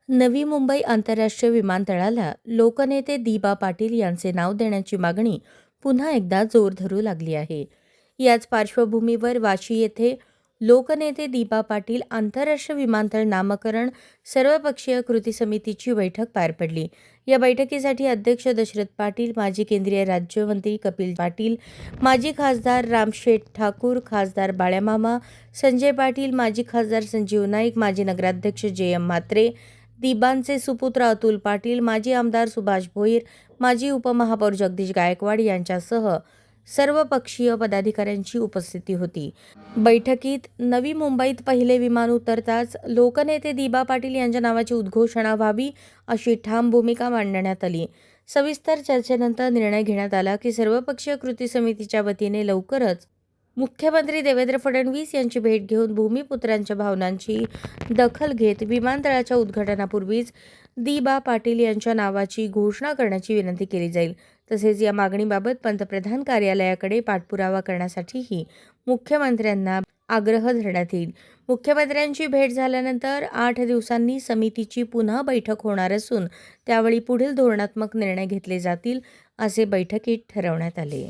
नवी मुंबई आंतरराष्ट्रीय विमानतळाला लोकनेते दिबा पाटील यांचे नाव देण्याची मागणी पुन्हा एकदा जोर धरू लागली आहे. याच पार्श्वभूमीवर वाशी येथे लोकनेते दिबा पाटील आंतरराष्ट्रीय विमानतळ नामकरण सर्वपक्षीय कृती समितीची बैठक पार पडली. या बैठकीसाठी अध्यक्ष दशरथ पाटील, माजी केंद्रीय राज्यमंत्री कपिल पाटील, माजी खासदार रामशेठ ठाकूर, खासदार बाळ्यामामा, संजय पाटील, माजी खासदार संजीव नाईक, माजी नगराध्यक्ष जे.एम. म्हात्रे, दिबांचे सुपुत्र अतुल पाटील, माजी आमदार सुभाष भोईर, माजी उपमहापौर जगदीश गायकवाड यांच्यासह सर्वपक्षीय पदाधिकाऱ्यांची उपस्थिती होती. बैठकीत नवी मुंबईत पहिले विमान उतरताच लोकनेते दिबा पाटील यांच्या नावाची उद्घोषणा व्हावी अशी ठाम भूमिका मांडण्यात आली. सविस्तर चर्चेनंतर निर्णय घेण्यात आला की सर्वपक्षीय कृती समितीच्या वतीने लवकरच मुख्यमंत्री देवेंद्र फडणवीस यांची भेट घेऊन भूमिपुत्रांच्या भावनांची दखल घेत विमानतळाच्या उद्घाटनापूर्वीच दिबा पाटील यांच्या नावाची घोषणा करण्याची विनंती केली जाईल. तसेच या मागणीबाबत पंतप्रधान कार्यालयाकडे पाठपुरावा करण्यासाठीही मुख्यमंत्र्यांना आग्रह धरण्यात येईल. मुख्यमंत्र्यांची भेट झाल्यानंतर 8 दिवसांनी समितीची पुन्हा बैठक होणार असून त्यावेळी पुढील धोरणात्मक निर्णय घेतले जातील, असे बैठकीत ठरवण्यात आले.